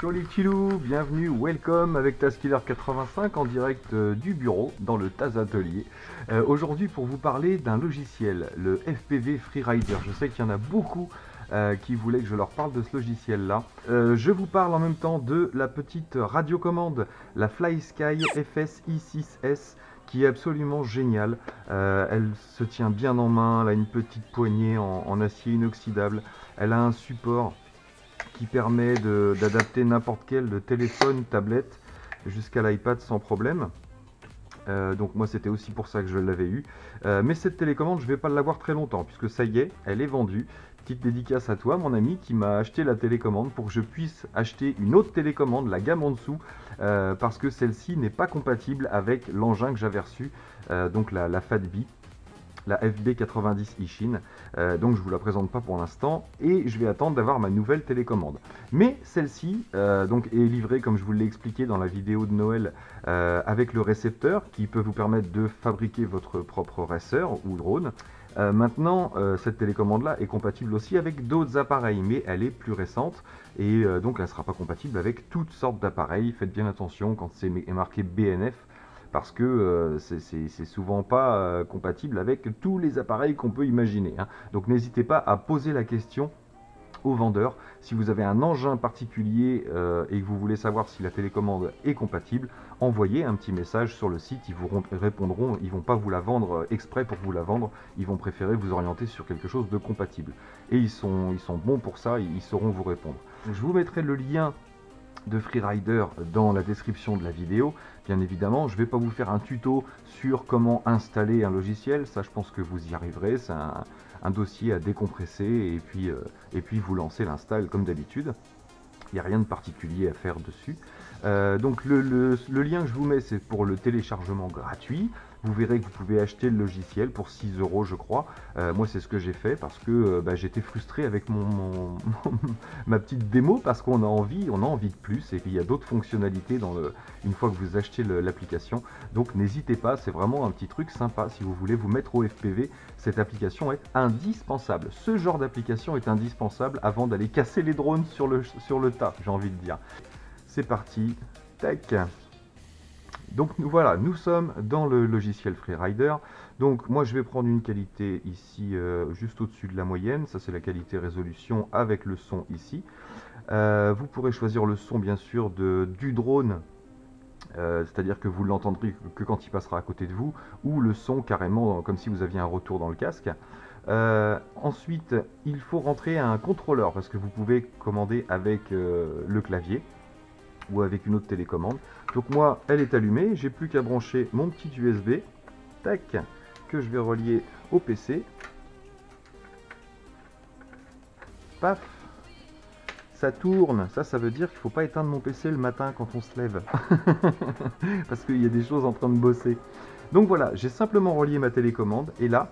Bonjour les petits loups, bienvenue, welcome avec TazKiller85 en direct du bureau dans le Taz Atelier. Aujourd'hui pour vous parler d'un logiciel, le FPV Freerider. Je sais qu'il y en a beaucoup qui voulaient que je leur parle de ce logiciel là. Je vous parle en même temps de la petite radiocommande, la FlySky FSI6S, qui est absolument géniale. Elle se tient bien en main, elle a une petite poignée en acier inoxydable, elle a un support qui permet d'adapter n'importe quel téléphone, tablette, jusqu'à l'iPad sans problème. Donc moi c'était aussi pour ça que je l'avais eu. Mais cette télécommande je vais pas l'avoir très longtemps puisque ça y est, elle est vendue. Petite dédicace à toi mon ami qui m'a acheté la télécommande pour que je puisse acheter une autre télécommande, la gamme en dessous, parce que celle-ci n'est pas compatible avec l'engin que j'avais reçu, donc la FATBI. La FB90 Ishin, donc je vous la présente pas pour l'instant et je vais attendre d'avoir ma nouvelle télécommande. Mais celle-ci donc est livrée comme je vous l'ai expliqué dans la vidéo de Noël avec le récepteur qui peut vous permettre de fabriquer votre propre racer ou drone. Maintenant cette télécommande là est compatible aussi avec d'autres appareils mais elle est plus récente et donc elle ne sera pas compatible avec toutes sortes d'appareils. Faites bien attention quand c'est marqué BNF, parce que c'est souvent pas compatible avec tous les appareils qu'on peut imaginer, hein. Donc n'hésitez pas à poser la question au vendeur. Si vous avez un engin particulier et que vous voulez savoir si la télécommande est compatible, envoyez un petit message sur le site, ils vous répondront. Ils vont pas vous la vendre exprès pour vous la vendre, ils vont préférer vous orienter sur quelque chose de compatible. Et ils sont bons pour ça, ils sauront vous répondre. Je vous mettrai le lien de Freerider dans la description de la vidéo. Bien évidemment, je ne vais pas vous faire un tuto sur comment installer un logiciel, ça je pense que vous y arriverez, c'est un dossier à décompresser et puis vous lancez l'install comme d'habitude. Il n'y a rien de particulier à faire dessus. Donc le lien que je vous mets, c'est pour le téléchargement gratuit. Vous verrez que vous pouvez acheter le logiciel pour 6 € je crois. Moi c'est ce que j'ai fait parce que j'étais frustré avec ma petite démo, parce qu'on a envie de plus et qu'il y a d'autres fonctionnalités une fois que vous achetez l'application. Donc n'hésitez pas, c'est vraiment un petit truc sympa si vous voulez vous mettre au FPV. Cette application est indispensable. Ce genre d'application est indispensable avant d'aller casser les drones sur le tas, j'ai envie de dire. C'est parti, tac. Donc voilà, nous sommes dans le logiciel Freerider. Donc moi je vais prendre une qualité ici juste au-dessus de la moyenne. Ça c'est la qualité résolution avec le son ici. Vous pourrez choisir le son bien sûr du drone. C'est-à-dire que vous l'entendrez que quand il passera à côté de vous, ou le son carrément comme si vous aviez un retour dans le casque. Ensuite, il faut rentrer un contrôleur parce que vous pouvez commander avec le clavier ou avec une autre télécommande. Donc moi, elle est allumée, j'ai plus qu'à brancher mon petit USB, tac, que je vais relier au PC. Paf, ça tourne. Ça veut dire qu'il ne faut pas éteindre mon PC le matin quand on se lève. Parce qu'il y a des choses en train de bosser. Donc voilà, j'ai simplement relié ma télécommande. Et là,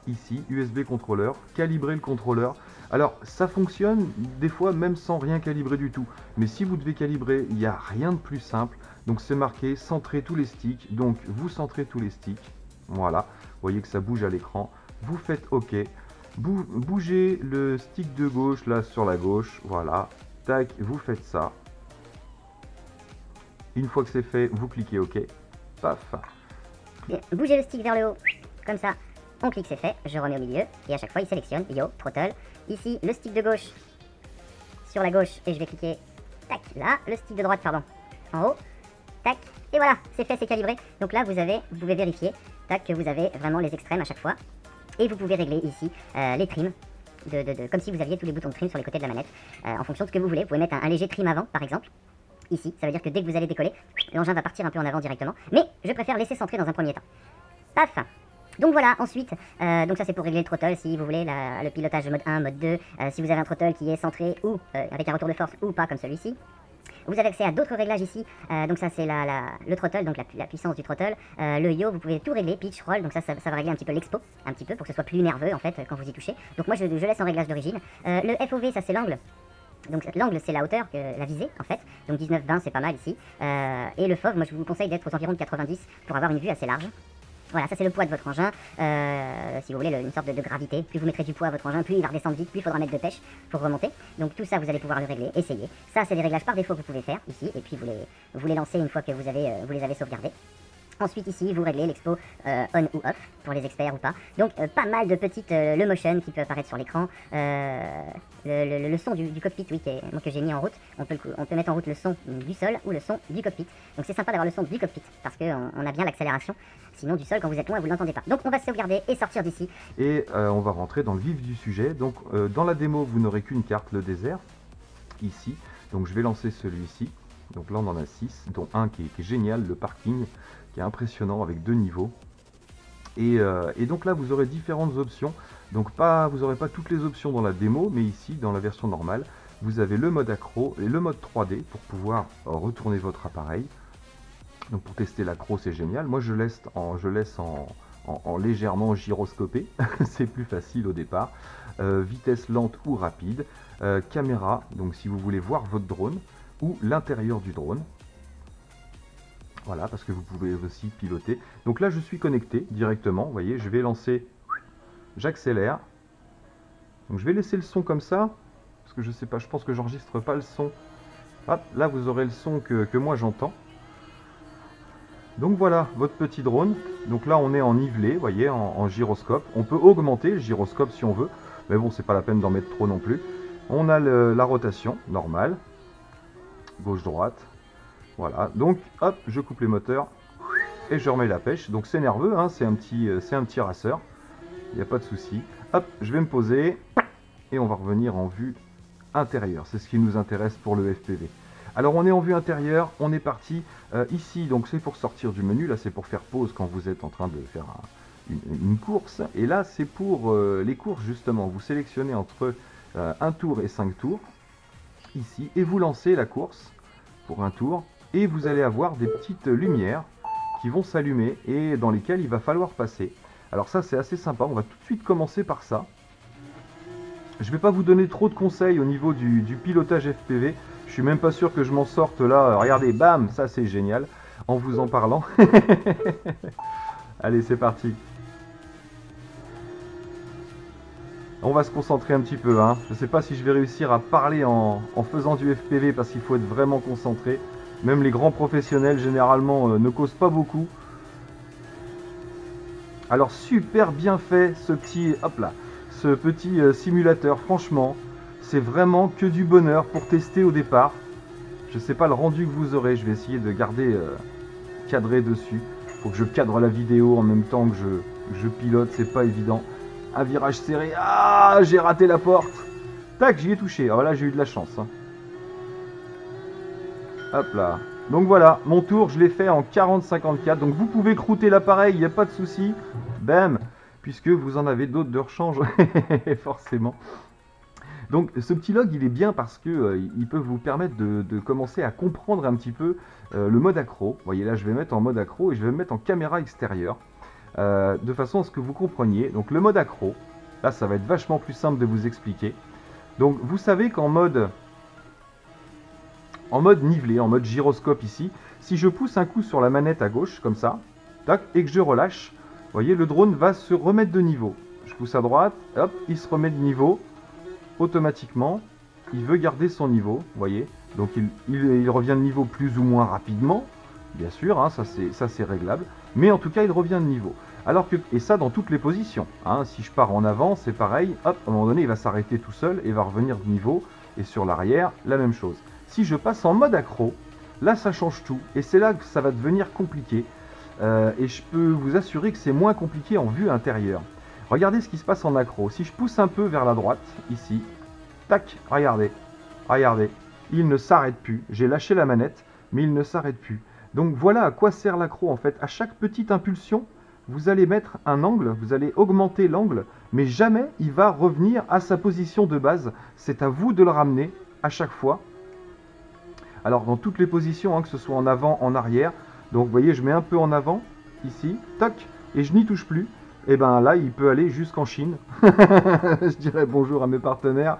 ici, USB contrôleur, calibrer le contrôleur. Alors, ça fonctionne des fois même sans rien calibrer du tout. Mais si vous devez calibrer, il n'y a rien de plus simple. Donc c'est marqué centrer tous les sticks. Donc vous centrez tous les sticks. Voilà, vous voyez que ça bouge à l'écran. Vous faites OK. Bougez le stick de gauche là sur la gauche, voilà, tac, vous faites ça. Une fois que c'est fait, vous cliquez OK, paf. Bougez le stick vers le haut, comme ça, on clique, c'est fait, je remets au milieu, et à chaque fois il sélectionne, yo, throttle. Ici, le stick de gauche, sur la gauche, et je vais cliquer, tac, là, le stick de droite, pardon, en haut, tac, et voilà, c'est fait, c'est calibré. Donc là, vous pouvez vérifier, tac, que vous avez vraiment les extrêmes à chaque fois. Et vous pouvez régler ici les trims, comme si vous aviez tous les boutons de trim sur les côtés de la manette, en fonction de ce que vous voulez. Vous pouvez mettre un léger trim avant, par exemple. Ici, ça veut dire que dès que vous allez décoller, l'engin va partir un peu en avant directement. Mais je préfère laisser centrer dans un premier temps. Paf. Donc voilà, ensuite, donc ça c'est pour régler le throttle si vous voulez, le pilotage mode 1, mode 2, si vous avez un throttle qui est centré ou avec un retour de force ou pas comme celui-ci. Vous avez accès à d'autres réglages ici, donc ça c'est le throttle, donc la puissance du throttle, le yaw, vous pouvez tout régler, pitch, roll, donc ça va régler un petit peu l'expo, un petit peu pour que ce soit plus nerveux en fait quand vous y touchez. Donc moi je laisse en réglage d'origine. Le FOV, ça c'est l'angle, donc l'angle c'est la hauteur, la visée en fait, donc 19-20 c'est pas mal ici. Et le FOV, moi je vous conseille d'être aux environs de 90 pour avoir une vue assez large. Voilà, ça c'est le poids de votre engin. Si vous voulez, une sorte de gravité. Plus vous mettrez du poids à votre engin, plus il va redescendre vite, plus il faudra mettre de pêche pour remonter. Donc tout ça, vous allez pouvoir le régler, essayer. Ça, c'est des réglages par défaut que vous pouvez faire ici. Et puis vous les lancez une fois que vous les avez sauvegardés. Ensuite ici, vous réglez l'expo on ou off, pour les experts ou pas. Donc pas mal de petites, le motion qui peut apparaître sur l'écran, le son du cockpit, oui, que j'ai mis en route. On peut mettre en route le son du sol ou le son du cockpit. Donc c'est sympa d'avoir le son du cockpit, parce qu'on a bien l'accélération. Sinon du sol, quand vous êtes loin, vous ne l'entendez pas. Donc on va se sauvegarder et sortir d'ici. Et on va rentrer dans le vif du sujet. Donc dans la démo, vous n'aurez qu'une carte, le désert, ici. Donc je vais lancer celui-ci. Donc là on en a 6, dont un qui est génial, le parking, qui est impressionnant avec 2 niveaux. Et donc là vous aurez différentes options. Donc vous n'aurez pas toutes les options dans la démo, mais ici dans la version normale, vous avez le mode accro et le mode 3D pour pouvoir retourner votre appareil. Donc pour tester l'accro, c'est génial. Moi je laisse en légèrement gyroscopé, c'est plus facile au départ. Vitesse lente ou rapide. Caméra, donc si vous voulez voir votre drone ou l'intérieur du drone. Voilà, parce que vous pouvez aussi piloter. Donc là je suis connecté directement, vous voyez, je vais lancer, j'accélère. Donc je vais laisser le son comme ça, parce que je sais pas, je pense que j'enregistre pas le son. Hop, là vous aurez le son que moi j'entends. Donc voilà, votre petit drone. Donc là on est en nivelé, vous voyez, en gyroscope. On peut augmenter le gyroscope si on veut, mais bon, c'est pas la peine d'en mettre trop non plus. On a la rotation normale, gauche-droite. Voilà, donc hop, je coupe les moteurs et je remets la pêche. Donc c'est nerveux, hein, c'est un petit racer, il n'y a pas de souci. Hop, je vais me poser et on va revenir en vue intérieure. C'est ce qui nous intéresse pour le FPV. Alors on est en vue intérieure, on est parti. Ici, donc c'est pour sortir du menu, là c'est pour faire pause quand vous êtes en train de faire une course. Et là c'est pour les courses justement, vous sélectionnez entre 1 tour et 5 tours, ici, et vous lancez la course pour un tour. Et vous allez avoir des petites lumières qui vont s'allumer et dans lesquelles il va falloir passer. Alors ça c'est assez sympa, on va tout de suite commencer par ça. Je ne vais pas vous donner trop de conseils au niveau du pilotage FPV. Je suis même pas sûr que je m'en sorte là. Regardez, bam, ça c'est génial en vous en parlant. Allez, c'est parti. On va se concentrer un petit peu, hein. Je ne sais pas si je vais réussir à parler en faisant du FPV parce qu'il faut être vraiment concentré. Même les grands professionnels, généralement, ne causent pas beaucoup. Alors, super bien fait, ce petit simulateur. Franchement, c'est vraiment que du bonheur pour tester au départ. Je ne sais pas le rendu que vous aurez. Je vais essayer de garder cadré dessus. Il faut que je cadre la vidéo en même temps que je pilote. C'est pas évident. Un virage serré. Ah, j'ai raté la porte. Tac, j'y ai touché. Alors là, j'ai eu de la chance, hein. Hop là. Donc voilà, mon tour, je l'ai fait en 40-54. Donc vous pouvez croûter l'appareil, il n'y a pas de souci. Bam, puisque vous en avez d'autres de rechange, forcément. Donc ce petit log, il est bien parce que il peut vous permettre de commencer à comprendre un petit peu le mode accro. Vous voyez là, je vais mettre en mode accro et je vais me mettre en caméra extérieure. De façon à ce que vous compreniez. Donc le mode accro, là ça va être vachement plus simple de vous expliquer. Donc vous savez qu'en mode nivelé, en mode gyroscope ici, si je pousse un coup sur la manette à gauche, comme ça, tac, et que je relâche, vous voyez, le drone va se remettre de niveau. Je pousse à droite, hop, il se remet de niveau, automatiquement, il veut garder son niveau, vous voyez, donc il revient de niveau plus ou moins rapidement, bien sûr, hein, ça c'est réglable, mais en tout cas il revient de niveau. Alors que, et ça dans toutes les positions, hein, si je pars en avant, c'est pareil, hop, à un moment donné il va s'arrêter tout seul et va revenir de niveau, et sur l'arrière, la même chose. Si je passe en mode accro, là ça change tout, et c'est là que ça va devenir compliqué, et je peux vous assurer que c'est moins compliqué en vue intérieure. Regardez ce qui se passe en accro, si je pousse un peu vers la droite, ici, tac, regardez, il ne s'arrête plus, j'ai lâché la manette, mais il ne s'arrête plus. Donc voilà à quoi sert l'accro en fait, à chaque petite impulsion, vous allez mettre un angle, vous allez augmenter l'angle, mais jamais il va revenir à sa position de base, c'est à vous de le ramener à chaque fois. Alors dans toutes les positions, hein, que ce soit en avant, en arrière. Donc vous voyez, je mets un peu en avant, ici, toc, et je n'y touche plus. Et bien là, il peut aller jusqu'en Chine. Je dirais bonjour à mes partenaires.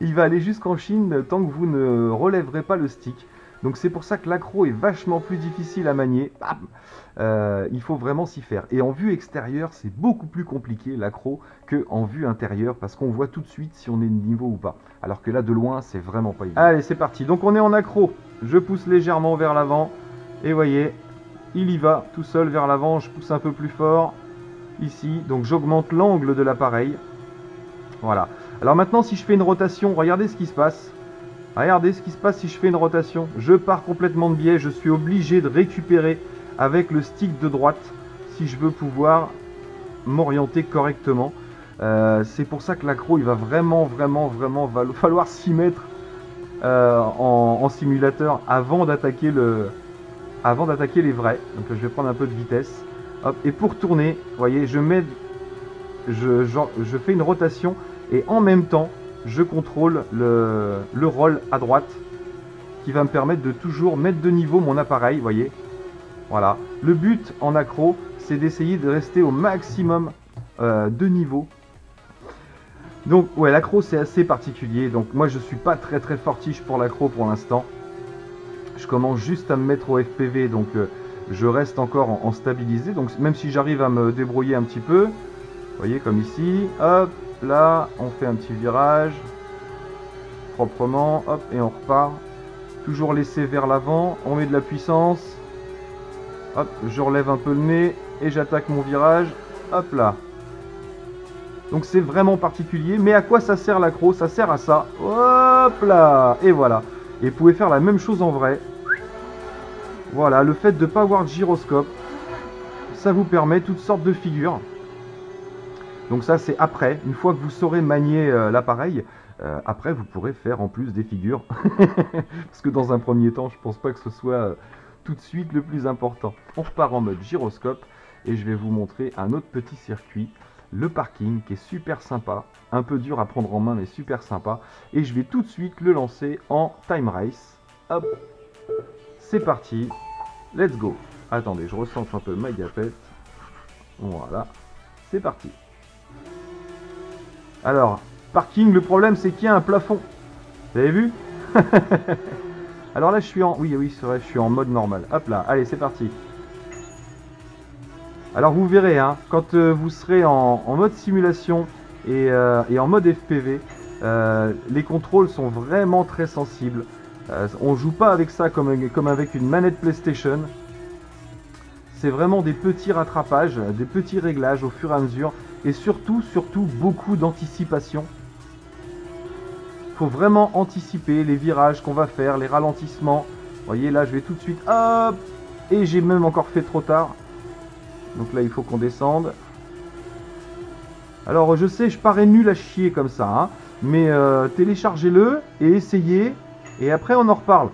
Il va aller jusqu'en Chine tant que vous ne relèverez pas le stick. Donc c'est pour ça que l'accro est vachement plus difficile à manier. Il faut vraiment s'y faire. Et en vue extérieure, c'est beaucoup plus compliqué l'accro qu'en vue intérieure parce qu'on voit tout de suite si on est de niveau ou pas. Alors que là, de loin, c'est vraiment pas évident. Allez, c'est parti. Donc on est en accro. Je pousse légèrement vers l'avant. Et voyez, il y va tout seul vers l'avant. Je pousse un peu plus fort ici. Donc j'augmente l'angle de l'appareil. Voilà. Alors maintenant, si je fais une rotation, regardez ce qui se passe. Regardez ce qui se passe si je fais une rotation. Je pars complètement de biais. Je suis obligé de récupérer avec le stick de droite si je veux pouvoir m'orienter correctement. C'est pour ça que l'accro, il va vraiment falloir s'y mettre en simulateur avant d'attaquer les vrais. Donc je vais prendre un peu de vitesse. Hop, et pour tourner, vous voyez, je fais une rotation et en même temps, je contrôle le roll à droite qui va me permettre de toujours mettre de niveau mon appareil, vous voyez. Voilà. Le but en accro, c'est d'essayer de rester au maximum de niveau. Donc, ouais, l'accro, c'est assez particulier. Donc, moi, je suis pas très fortiche pour l'accro pour l'instant. Je commence juste à me mettre au FPV, donc je reste encore en stabilisé. Donc, même si j'arrive à me débrouiller un petit peu, vous voyez, comme ici, hop. Là, on fait un petit virage, proprement, hop, et on repart. Toujours laissé vers l'avant, on met de la puissance. Hop, je relève un peu le nez et j'attaque mon virage. Hop là. Donc c'est vraiment particulier. Mais à quoi ça sert l'accro? Ça sert à ça. Hop là. Et voilà. Et vous pouvez faire la même chose en vrai. Voilà, le fait de ne pas avoir de gyroscope, ça vous permet toutes sortes de figures. Donc ça c'est après, une fois que vous saurez manier l'appareil, après vous pourrez faire en plus des figures. Parce que dans un premier temps, je pense pas que ce soit tout de suite le plus important. On repart en mode gyroscope et je vais vous montrer un autre petit circuit, le parking qui est super sympa, un peu dur à prendre en main mais super sympa. Et je vais tout de suite le lancer en time race. Hop, c'est parti, let's go. Attendez, je recentre un peu ma gapette. Voilà, c'est parti. Alors, parking, le problème c'est qu'il y a un plafond. Vous avez vu? Alors là je suis en... Oui, c'est vrai, je suis en mode normal. Hop là, allez, c'est parti. Alors vous verrez, hein, quand vous serez en mode simulation et en mode FPV, les contrôles sont vraiment très sensibles. On joue pas avec ça comme avec une manette PlayStation. C'est vraiment des petits rattrapages, des petits réglages au fur et à mesure. Et surtout, beaucoup d'anticipation. Il faut vraiment anticiper les virages qu'on va faire, les ralentissements. Vous voyez, là, je vais tout de suite... Hop! Et j'ai même encore fait trop tard. Donc là, il faut qu'on descende. Alors, je sais, je parais nul à chier comme ça. Hein, mais téléchargez-le et essayez. Et après, on en reparle.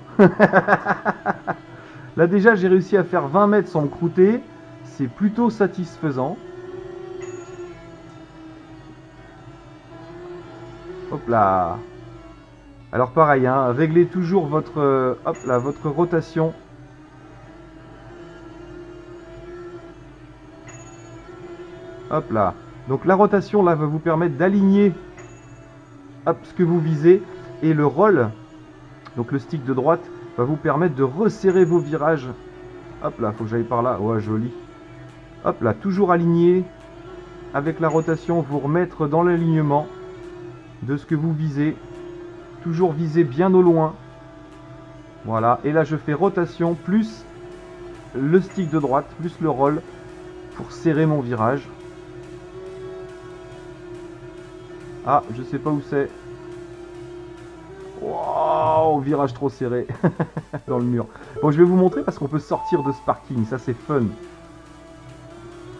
Là, déjà, j'ai réussi à faire 20 mètres sans me croûter. C'est plutôt satisfaisant. Hop là. Alors pareil, hein, réglez toujours votre, hop là, votre rotation. Hop là. Donc la rotation là va vous permettre d'aligner ce que vous visez. Et le roll, donc le stick de droite, va vous permettre de resserrer vos virages. Hop là, faut que j'aille par là. Ouais, joli. Hop là, toujours aligné. Avec la rotation, vous remettre dans l'alignement de ce que vous visez. Toujours viser bien au loin. Voilà. Et là, je fais rotation plus le stick de droite, plus le roll pour serrer mon virage. Ah, je sais pas où c'est. Wow, virage trop serré dans le mur. Bon, je vais vous montrer parce qu'on peut sortir de ce parking. Ça, c'est fun.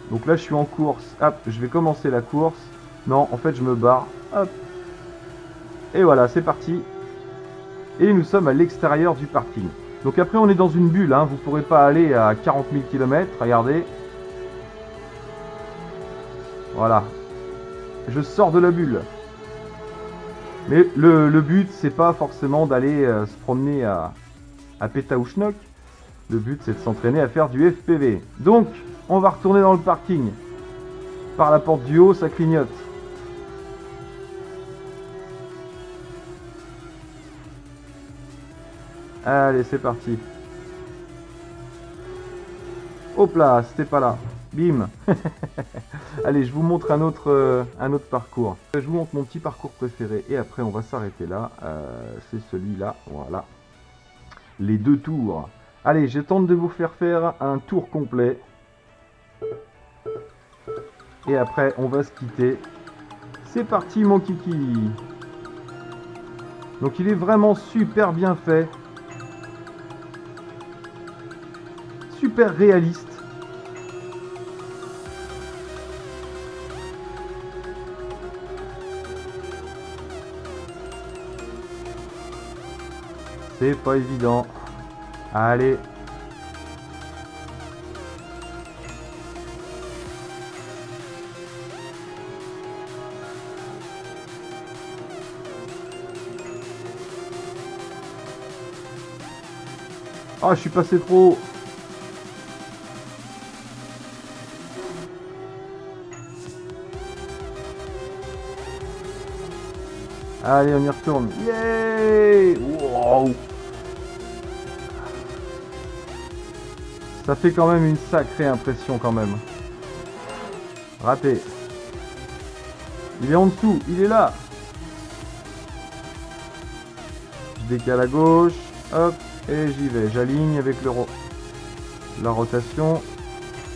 Donc là, je suis en course. Hop, je vais commencer la course. Non, en fait, je me barre. Hop. Et voilà, c'est parti. Et nous sommes à l'extérieur du parking. Donc après, on est dans une bulle. Hein. Vous ne pourrez pas aller à 40 000 km. Regardez. Voilà. Je sors de la bulle. Mais le but, c'est pas forcément d'aller se promener à Pétaouchnok. Le but, c'est de s'entraîner à faire du FPV. Donc, on va retourner dans le parking. Par la porte du haut, ça clignote. Allez, c'est parti. Hop là, c'était pas là. Bim. Allez, je vous montre un autre parcours. Je vous montre mon petit parcours préféré et après on va s'arrêter là. C'est celui-là, voilà. Les 2 tours. Allez, je tente de vous faire un tour complet. Et après, on va se quitter. C'est parti, mon kiki. Donc, il est vraiment super bien fait. Super réaliste. C'est pas évident. Allez. Ah, je suis passé trop haut. Allez, on y retourne. Yeah! Wow! Ça fait quand même une sacrée impression quand même. Raté. Il est en dessous, il est là. Je décale à gauche. Hop, et j'y vais. J'aligne avec la rotation.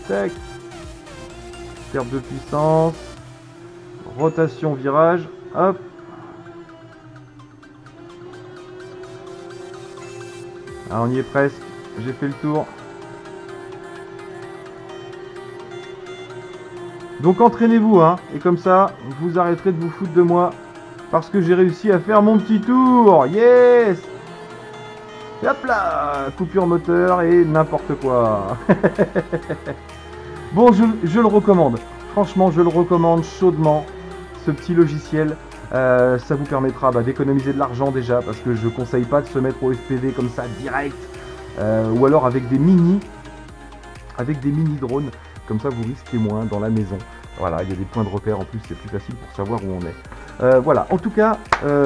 Tac. Perte de puissance. Rotation, virage. Hop. Ah, on y est presque. J'ai fait le tour. Donc entraînez-vous, hein, et comme ça, vous arrêterez de vous foutre de moi, parce que j'ai réussi à faire mon petit tour. Yes! Et hop là! Coupure moteur et n'importe quoi. Bon, je le recommande. Franchement, je le recommande chaudement, ce petit logiciel. Ça vous permettra d'économiser de l'argent déjà, parce que je ne conseille pas de se mettre au FPV comme ça, direct. Ou alors avec des mini drones. Comme ça, vous risquez moins dans la maison. Voilà, il y a des points de repère en plus, c'est plus facile pour savoir où on est. Voilà, en tout cas,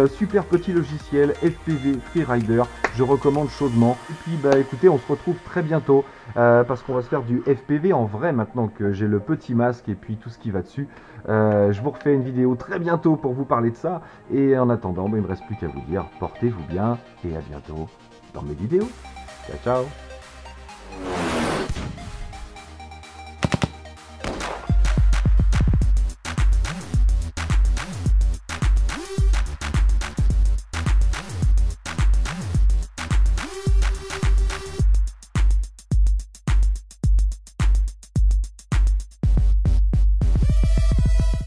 super petit logiciel FPV Freerider, je recommande chaudement. Et puis, écoutez, on se retrouve très bientôt parce qu'on va se faire du FPV en vrai maintenant que j'ai le petit masque et puis tout ce qui va dessus. Je vous refais une vidéo très bientôt pour vous parler de ça. Et en attendant, il ne me reste plus qu'à vous dire, portez-vous bien et à bientôt dans mes vidéos. Ciao, ciao!